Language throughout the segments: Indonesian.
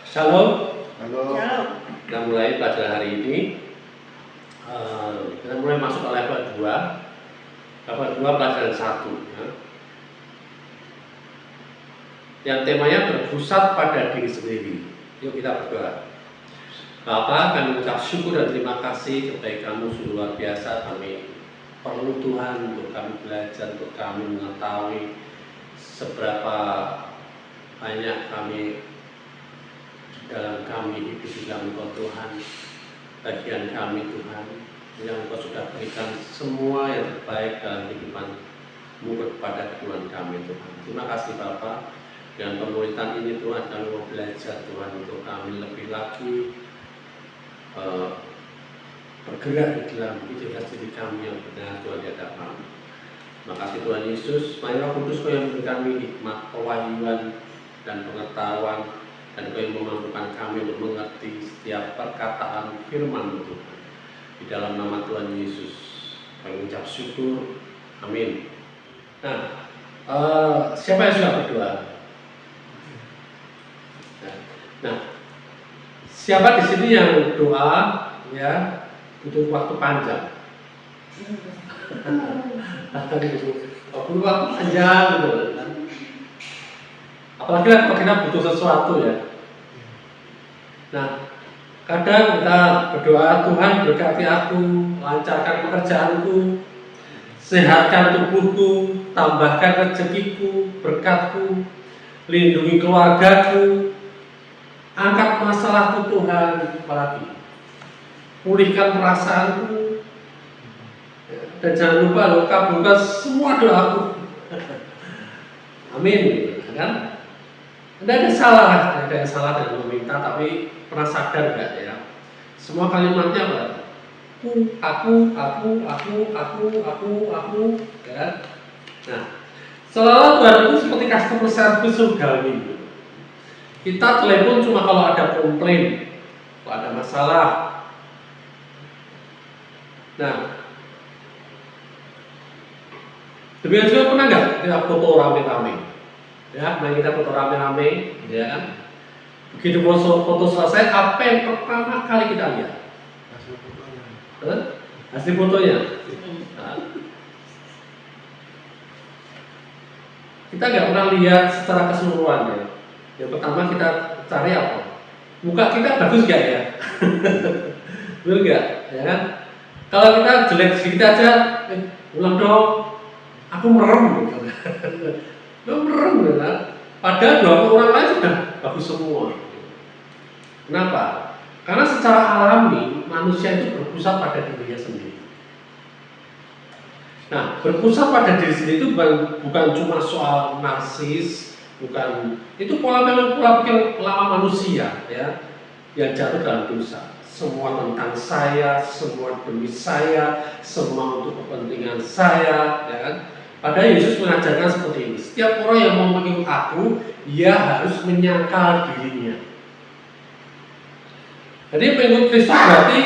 Shalom. Halo. Kita mulai pelajaran hari ini. Kita mulai masuk ke level 2. Level 2 pelajaran 1 ya. Yang temanya berpusat pada diri sendiri. Yuk kita berdoa. Bapa, kami ucap syukur dan terima kasih kebaikan-Mu sungguh luar biasa. Kami perlu Tuhan untuk kami belajar, untuk kami mengetahui seberapa banyak kami dalam kami hidup di dalam Engkau Tuhan, bagian kami Tuhan yang Engkau sudah berikan semua yang terbaik dalam kehidupan-Mu kepada Tuhan kami Tuhan. Terima kasih Bapa. Dengan pemuritan ini Tuhan kami mau belajar Tuhan untuk kami lebih lagi bergerak di dalam identitas diri kami yang benar Tuhan di hadapan. Terima kasih Tuhan Yesus. Mari Roh Kudus Kau yang memberi kami hikmat, pewahyuan dan pengetahuan, dan Kau yang memampukan kami untuk mengerti setiap perkataan firman Tuhan. Di dalam nama Tuhan Yesus kami ucap syukur. Amin. Nah, siapa yang sudah berdoa? Nah, siapa di sini yang doa ya butuh waktu panjang? Butuh waktu panjang gitu. Apalagi kalau kita butuh sesuatu ya. Nah, kadang kita berdoa, Tuhan berkati aku, lancarkan pekerjaanku, sehatkan tubuhku, tambahkan rezekiku, berkatku, lindungi keluargaku, angkat masalahku Tuhan, apalagi pulihkan perasaanku, dan jangan lupa loh, kabulkan semua doaku. Amin, kan? Tidak ada salah dengan meminta, tapi pernah sadar nggak ya? Semua kalimatnya apa? Aku, kan? Nah, seolah-olah Tuhan itu seperti customer service surgawi. Kita telepon cuma kalau ada komplain, kalau ada masalah. Nah, demikian juga pernah nggak kita foto rame-rame? Ya, mari kita foto rame-rame, ya kan? Begitu foto selesai, apa yang pertama kali kita lihat? Hasil fotonya. Hasil fotonya. Nah, kita nggak pernah lihat secara keseluruhan ya. Yang pertama kita cari apa? Muka kita bagus nggak ya? Betul nggak? Ya kan? Kalau kita jelek sedikit aja, ulang dong. Aku merem gitu. Lo merem ya kan? Padahal dua orang lain sudah bagus semua. Kenapa? Karena secara alami manusia itu berpusat pada dirinya sendiri. Nah, berpusat pada diri sendiri itu bukan cuma soal narsis, bukan itu memang pola pikir lama manusia ya yang jatuh dalam dosa. Semua tentang saya, semua demi saya, semua untuk kepentingan saya, ya kan? Padahal Yesus mengajarkan seperti ini. Setiap orang yang mau mengikut aku, ia harus menyangkal dirinya. Jadi pengikut Kristus berarti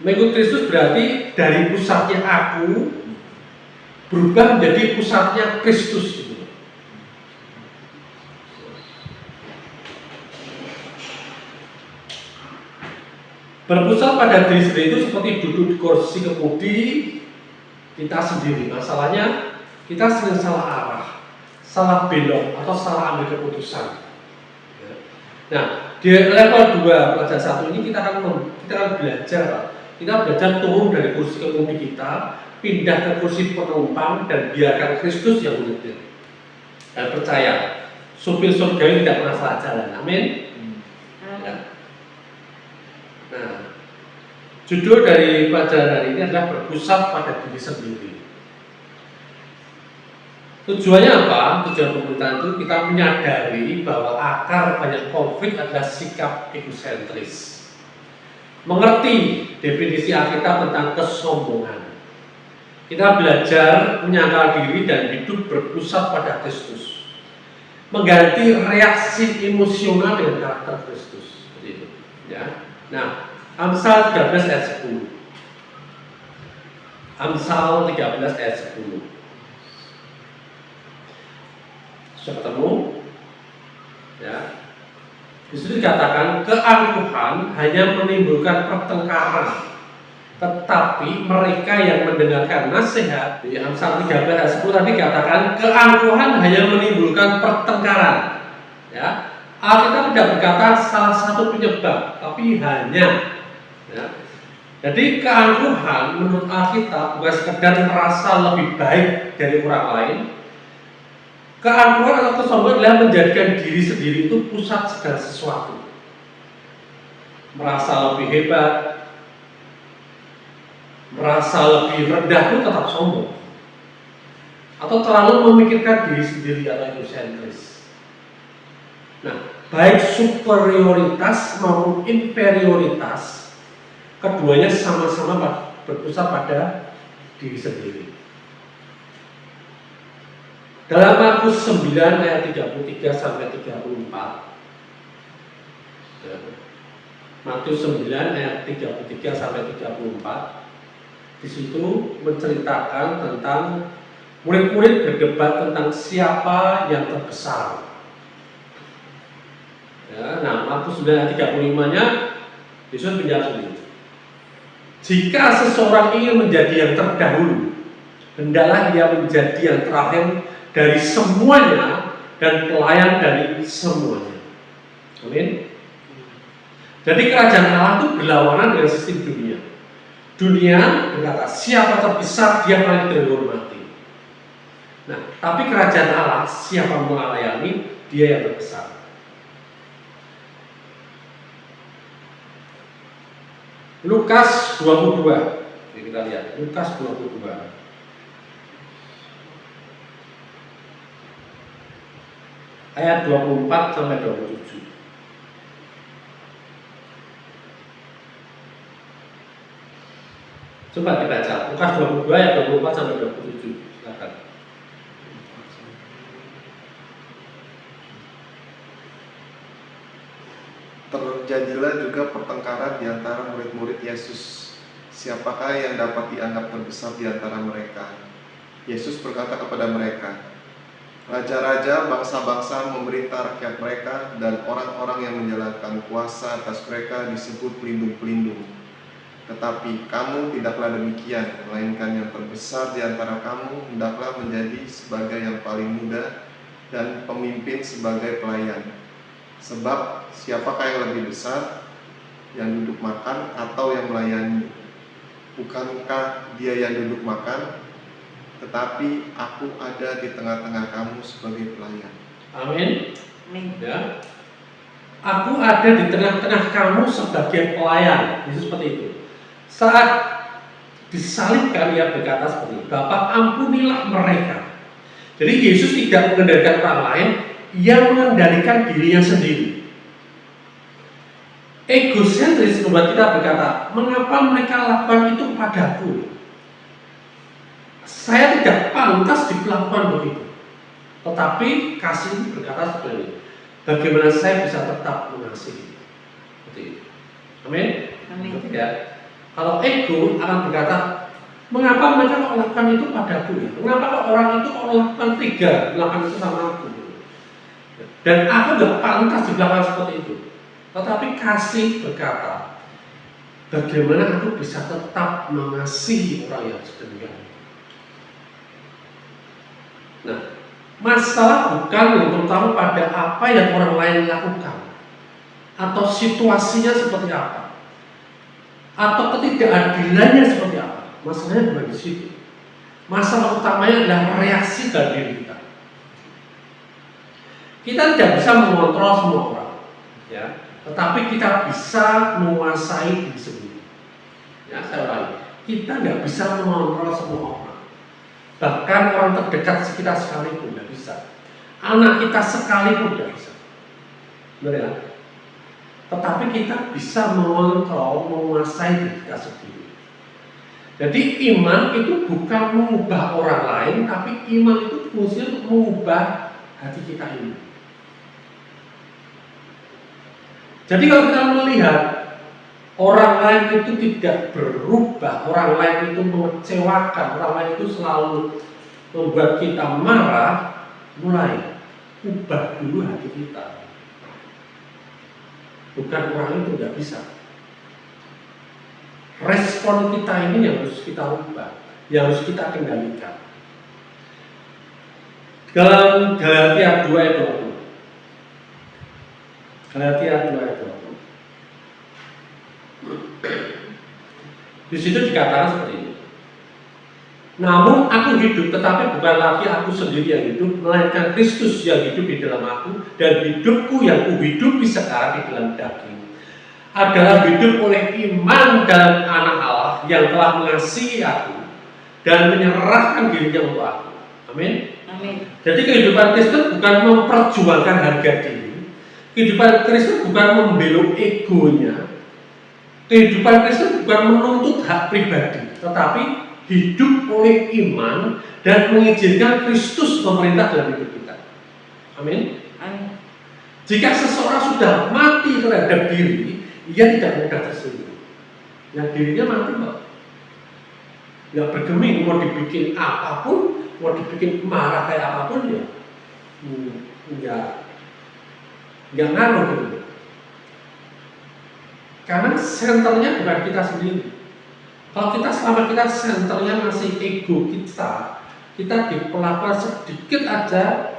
mengikut Kristus berarti dari pusatnya aku berubah menjadi pusatnya Kristus gitu. Berpusat pada diri sendiri itu seperti duduk di kursi kemudi kita sendiri. Masalahnya kita sering salah arah, salah belok atau salah ambil keputusan. Nah, di level 2 pelajaran 1 ini kita akan belajar, kita belajar turun dari kursi kemudi kita, pindah ke kursi penumpang dan biarkan Kristus yang menyetir. Dan percaya, supir surgawi tidak pernah salah jalan. Amin. Ya. Nah, judul dari pelajaran hari ini adalah berpusat pada diri sendiri. Tujuannya apa? Tujuan pemerintahan itu kita menyadari bahwa akar banyak konflik adalah sikap egosentris. Mengerti definisi Alkitab tentang kesombongan. Kita belajar menyangkal diri dan hidup berpusat pada Kristus. Mengganti reaksi emosional dengan karakter Kristus. Seperti itu. Ya. Nah, Amsal 13 ayat 10. Amsal 13 ayat 10. Bisa ketemu, ya. Di situ dikatakan keangkuhan hanya menimbulkan pertengkaran, tetapi mereka yang mendengarkan nasihat. Di Amsal 13 ayat 10 tadi dikatakan keangkuhan hanya menimbulkan pertengkaran. Ya, Alkitab tidak berkata salah satu penyebab, tapi hanya. Ya. Jadi keangkuhan menurut Alkitab bukan sekedar merasa lebih baik dari orang lain. Keangkuhan atau kesombongan adalah menjadikan diri sendiri itu pusat segala sesuatu. Merasa lebih hebat, merasa lebih rendah itu tetap sombong. Atau terlalu memikirkan diri sendiri atau egosentris. Nah, baik superioritas maupun inferioritas, keduanya sama-sama berpusat pada diri sendiri. Dalam Markus 9 ayat 33 sampai 34. Markus 9 ayat 33 sampai 34. Di situ menceritakan tentang murid-murid berdebat tentang siapa yang terbesar. Ya, nah, Markus 9 ayat 35-nya Yesus menjawab sendiri. Jika seseorang ingin menjadi yang terdahulu, hendaklah dia menjadi yang terakhir dari semuanya dan pelayan dari semuanya. Amin. Jadi kerajaan Allah itu berlawanan dengan sistem dunia. Dunia berkata siapa terbesar dia paling dihormati. Nah, tapi kerajaan Allah siapa melayani dia yang terbesar. Lukas 22. Jadi kita lihat Lukas 22. Ayat 24 sampai 27. Coba dibaca Lukas 22 ayat 24 sampai 27. Silakan. Terjadilah juga pertengkaran di antara murid-murid Yesus. Siapakah yang dapat dianggap terbesar di antara mereka? Yesus berkata kepada mereka, raja-raja bangsa-bangsa memerintah rakyat mereka, dan orang-orang yang menjalankan kuasa atas mereka disebut pelindung-pelindung. Tetapi kamu tidaklah demikian, melainkan yang terbesar di antara kamu hendaklah menjadi sebagai yang paling muda, dan pemimpin sebagai pelayan. Sebab siapakah yang lebih besar, yang duduk makan atau yang melayani? Bukankah dia yang duduk makan? Tetapi aku ada di tengah-tengah kamu sebagai pelayan. Amin. Ya. Aku ada di tengah-tengah kamu sebagai pelayan. Yesus seperti itu. Saat disalibkan ia berkata seperti itu, Bapa ampunilah mereka. Jadi Yesus tidak mengendalikan orang lain, ia mengendalikan dirinya sendiri. Egosentris membuat kita berkata, mengapa mereka lakukan itu padaku? Saya tidak pantas diperlakukan begitu. Tetapi kasih berkata seperti ini, bagaimana saya bisa tetap mengasihi? Seperti itu. Amin. Amin. Ya. Kalau ego akan berkata, mengapa mereka melakukan itu padaku? Mengapa kok orang itu melakukan tiga, melakukan itu sama aku? Dan aku tidak pantas diperlakukan seperti itu. Tetapi kasih berkata, bagaimana aku bisa tetap mengasihi orang yang sedemikian? Nah, masalah bukan yang terutama pada apa yang orang lain lakukan, atau situasinya seperti apa, atau ketidakadilannya seperti apa. Masalahnya bukan di situ. Masalah utamanya adalah reaksi dari diri kita. Kita tidak bisa mengontrol semua orang, ya, tetapi kita bisa menguasai diri sendiri. Ya, saya ulangi, kita tidak bisa mengontrol semua orang. Bahkan orang terdekat sekitar sekalipun tidak bisa. Anak kita sekalipun tidak bisa. Benar ya? Tetapi kita bisa mengontrol, menguasai diri kita sendiri. Jadi iman itu bukan mengubah orang lain, tapi iman itu fungsinya untuk mengubah hati kita ini. Jadi kalau kita melihat orang lain itu tidak berubah, orang lain itu mengecewakan, orang lain itu selalu membuat kita marah, mulai ubah dulu hati kita. Bukan orang itu nggak bisa. Respon kita ini yang harus kita ubah, yang harus kita kendalikan. Dalam Galatia 2 ayat 20. Galatia 2 ayat 20. Di situ dikatakan seperti ini. Namun aku hidup, tetapi bukan lagi aku sendiri yang hidup, melainkan Kristus yang hidup di dalam aku, dan hidupku yang kuhidupi sekarang di dalam daging adalah hidup oleh iman dalam Anak Allah yang telah mengasihi aku dan menyerahkan dirinya untuk aku. Amin. Amin. Jadi kehidupan Kristen bukan memperjuangkan harga diri. Kehidupan Kristen bukan membelok egonya. Kehidupan Kristen bukan menuntut hak pribadi, tetapi hidup oleh iman dan mengizinkan Kristus memerintah dalam hidup kita. Amin. Amin. Jika seseorang sudah mati terhadap diri, ia tidak mudah tersinggung. Yang dirinya mati kok. Nggak bergeming, mau dibikin apapun, mau dibikin marah kayak apapun ya, nggak ngaruh gitu. Karena senternya bukan kita sendiri. Kalau kita selama kita senternya masih ego kita diperlakukan sedikit aja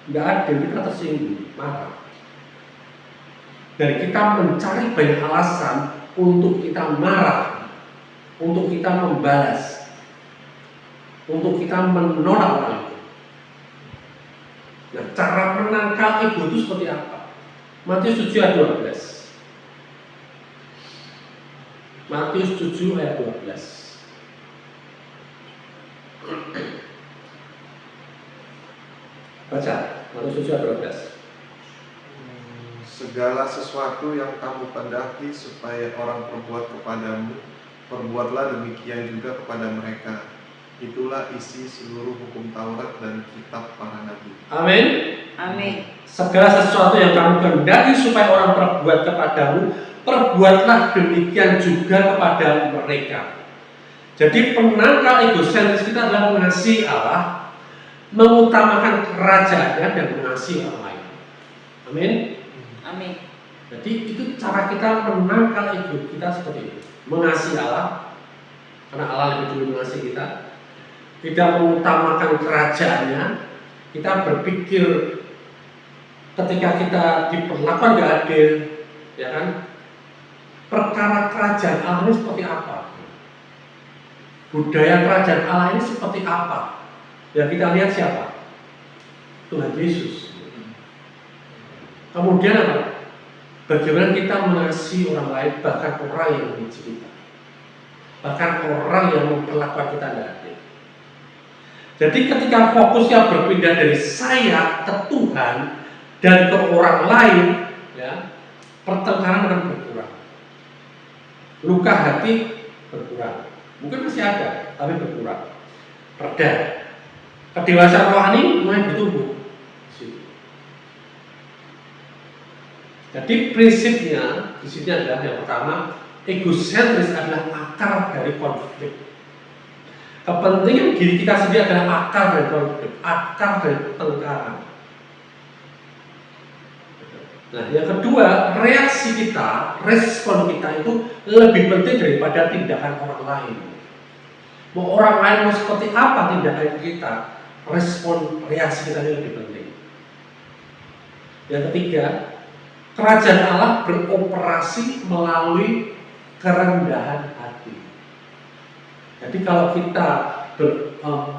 nggak adil, kita tersinggung, marah. Dan kita mencari banyak alasan untuk kita marah, untuk kita membalas, untuk kita menolak orang itu. Nah, cara menangkal ego itu seperti apa? Matius 7 ayat 12. Matius 7 ayat 12. Baca, Matius 7 ayat 12. Segala sesuatu yang kamu pendaki supaya orang perbuat kepadamu, perbuatlah demikian juga kepada mereka. Itulah isi seluruh hukum Taurat dan kitab para nabi. Amin. Amin. Segala sesuatu yang kamu kehendaki supaya orang perbuat kepadamu, perbuatlah demikian juga kepada mereka. Jadi penangkal egosentris kita adalah mengasihi Allah, mengutamakan kerajaannya dan mengasihi orang lain. Amin. Amin. Jadi itu cara kita menangkal ego kita seperti itu. Mengasihi Allah, karena Allah lebih dulu mengasihi kita. Tidak mengutamakan kerajaannya. Kita berpikir ketika kita diperlakukan gak adil, ya kan? Perkara kerajaan Allah ini seperti apa? Budaya kerajaan Allah ini seperti apa? Ya kita lihat siapa? Tuhan Yesus. Kemudian apa? Bagaimana kita mengasihi orang lain, bahkan orang yang membenci kita, bahkan orang yang memperlakukan kita tidak adil. Jadi ketika fokusnya berpindah dari saya ke Tuhan dan ke orang lain, ya, pertengkaran akan berkurang. Luka hati berkurang. Mungkin masih ada, tapi berkurang. Reda. Kedewasaan rohani mulai bertumbuh. Jadi prinsipnya di sini adalah yang pertama, egosentris adalah akar dari konflik. Kepentingan diri kita sendiri adalah akar dari konflik, akar dari pertengkaran. Nah, yang kedua, reaksi kita, respon kita itu lebih penting daripada tindakan orang lain. Mau orang lain mau seperti apa tindakan kita, respon reaksi kita ini lebih penting. Yang ketiga, kerajaan Allah beroperasi melalui kerendahan hati. Jadi kalau kita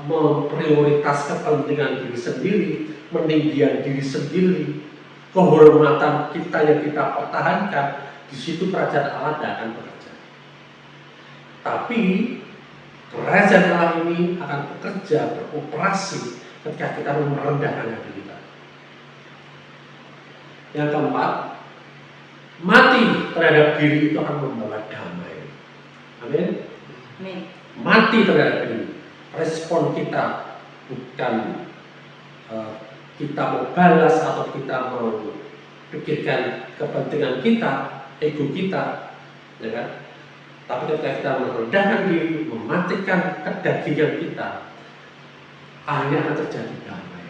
memprioritas kepentingan diri sendiri, meninggikan diri sendiri, kehormatan kita yang kita pertahankan, di situ kerajaan Allah tidak akan bekerja. Tapi kerajaan Allah ini akan bekerja, beroperasi ketika kita merendahkan hati kita. Yang keempat, mati terhadap diri itu akan membawa damai. Amin. Amin. Mati terhadap diri. Respon kita bukan kita mau balas atau kita mau pikirkan kepentingan kita, ego kita, ya kan? Tapi ketika kita merendahkan diri, mematikan kedagingan kita, akhirnya akan terjadi damai.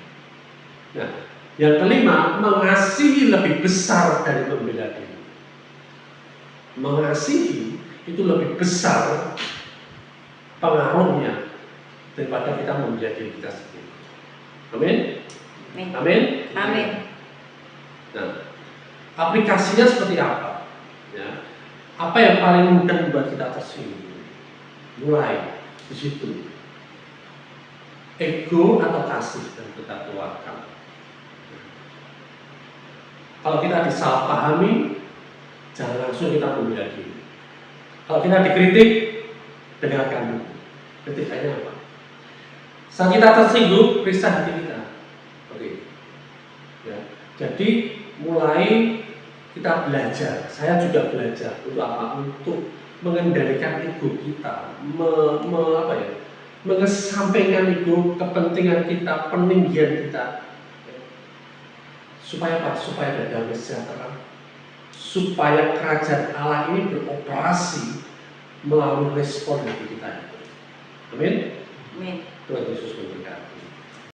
Nah, Yang kelima, mengasihi lebih besar dari membela diri. Mengasihi itu lebih besar pengaruhnya daripada kita membela diri kita sendiri. Amin. Amin. Amin. Amin. Nah, aplikasinya seperti apa? Ya. Apa yang paling mudah membuat kita tersinggung? Mulai di situ. Ego atau kasih yang kita keluarkan. Kalau kita disalahpahami, jangan langsung kita membela diri. Kalau kita dikritik, dengarkan dulu. Kritikannya apa? Saat kita tersinggung, periksa hati kita. Oke. Ya. Jadi mulai kita belajar. Saya juga belajar untuk apa? Untuk mengendalikan ego kita, mengesampingkan ego, kepentingan kita, peninggian kita. Supaya apa? Supaya ada damai sejahtera. Supaya kerajaan Allah ini beroperasi melalui respon hati kita. Amin. Amin. Tuhan Yesus memberkati.